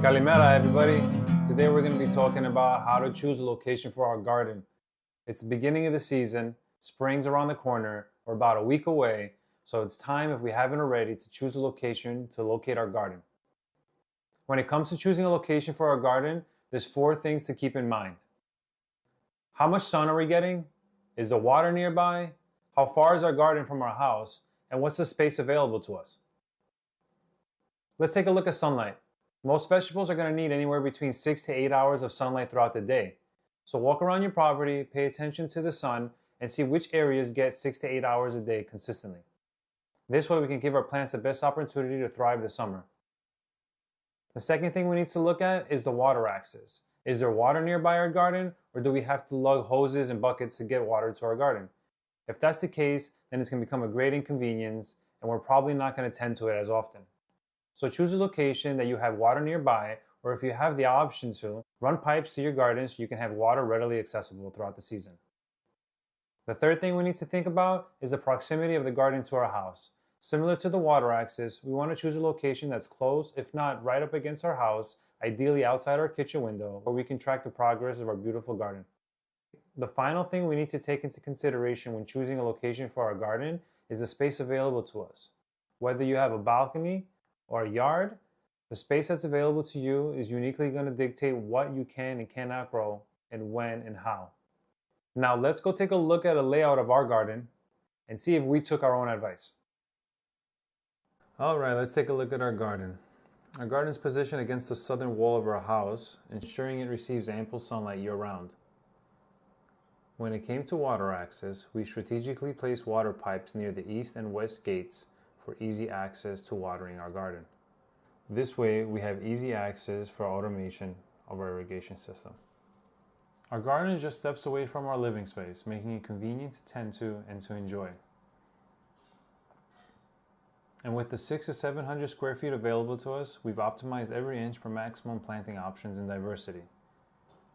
Kalimera, everybody. Today we're going to be talking about how to choose a location for our garden. It's the beginning of the season, spring's around the corner, we're about a week away, so it's time, if we haven't already, to choose a location to locate our garden. When it comes to choosing a location for our garden, there's 4 things to keep in mind. How much sun are we getting? Is the water nearby? How far is our garden from our house? And what's the space available to us? Let's take a look at sunlight. Most vegetables are going to need anywhere between 6 to 8 hours of sunlight throughout the day. So walk around your property, pay attention to the sun, and see which areas get 6 to 8 hours a day consistently. This way we can give our plants the best opportunity to thrive this summer. The second thing we need to look at is the water access. Is there water nearby our garden, or do we have to lug hoses and buckets to get water to our garden? If that's the case, then it's going to become a great inconvenience, and we're probably not going to tend to it as often. So choose a location that you have water nearby, or if you have the option to, run pipes to your garden so you can have water readily accessible throughout the season. The third thing we need to think about is the proximity of the garden to our house. Similar to the water access, we want to choose a location that's close, if not right up against our house, ideally outside our kitchen window, where we can track the progress of our beautiful garden. The final thing we need to take into consideration when choosing a location for our garden is the space available to us. Whether you have a balcony or a yard, the space that's available to you is uniquely going to dictate what you can and cannot grow, and when and how. Now let's go take a look at a layout of our garden and see if we took our own advice. Alright, let's take a look at our garden. Our garden is positioned against the southern wall of our house, ensuring it receives ample sunlight year-round. When it came to water access, we strategically placed water pipes near the east and west gates for easy access to watering our garden. This way, we have easy access for automation of our irrigation system. Our garden is just steps away from our living space, making it convenient to tend to and to enjoy. And with the 600 to 700 square feet available to us, we've optimized every inch for maximum planting options and diversity.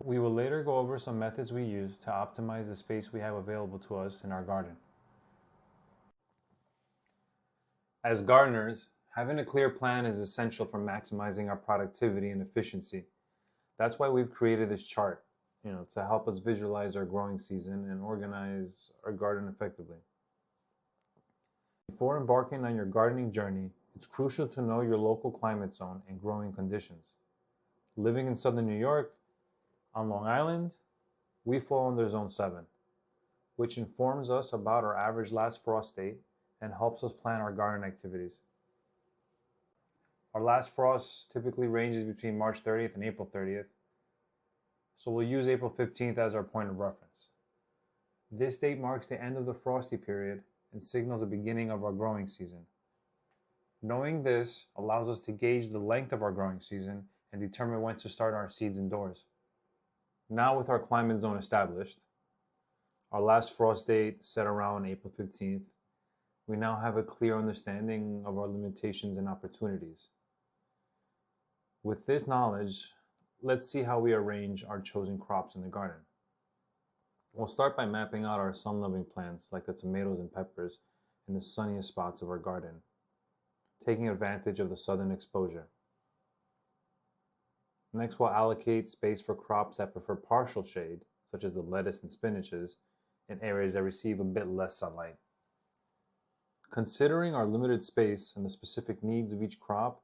We will later go over some methods we use to optimize the space we have available to us in our garden. As gardeners, having a clear plan is essential for maximizing our productivity and efficiency. That's why we've created this chart, to help us visualize our growing season and organize our garden effectively. Before embarking on your gardening journey, it's crucial to know your local climate zone and growing conditions. Living in southern New York, on Long Island, we fall under Zone 7, which informs us about our average last frost date and helps us plan our garden activities. Our last frost typically ranges between March 30th and April 30th, so we'll use April 15th as our point of reference. This date marks the end of the frosty period and signals the beginning of our growing season. Knowing this allows us to gauge the length of our growing season and determine when to start our seeds indoors. Now, with our climate zone established, our last frost date set around April 15th, we now have a clear understanding of our limitations and opportunities. With this knowledge, let's see how we arrange our chosen crops in the garden. We'll start by mapping out our sun-loving plants like the tomatoes and peppers in the sunniest spots of our garden, taking advantage of the southern exposure. Next, we'll allocate space for crops that prefer partial shade, such as the lettuce and spinaches, in areas that receive a bit less sunlight. Considering our limited space and the specific needs of each crop,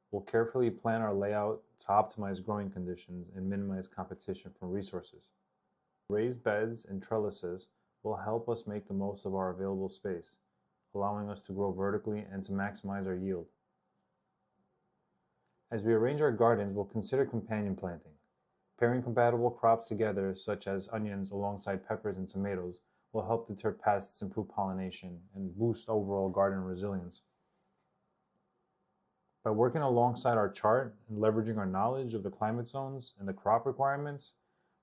we'll carefully plan our layout to optimize growing conditions and minimize competition from resources. Raised beds and trellises will help us make the most of our available space, allowing us to grow vertically and to maximize our yield. As we arrange our gardens, we'll consider companion planting. Pairing compatible crops together, such as onions alongside peppers and tomatoes, will help deter pests, improve pollination, and boost overall garden resilience. By working alongside our chart and leveraging our knowledge of the climate zones and the crop requirements,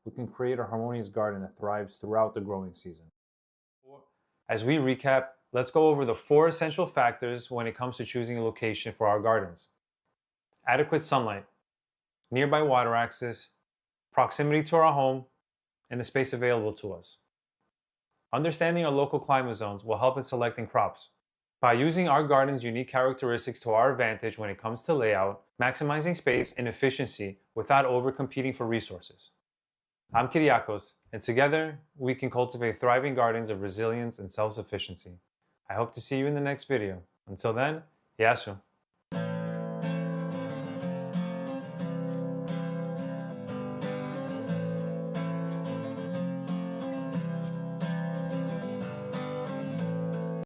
we can create a harmonious garden that thrives throughout the growing season. As we recap, let's go over the 4 essential factors when it comes to choosing a location for our gardens. Adequate sunlight, nearby water access, proximity to our home, and the space available to us. Understanding our local climate zones will help in selecting crops. By using our garden's unique characteristics to our advantage when it comes to layout, maximizing space and efficiency without over-competing for resources. I'm Kyriakos, and together we can cultivate thriving gardens of resilience and self-sufficiency. I hope to see you in the next video. Until then, Yasu.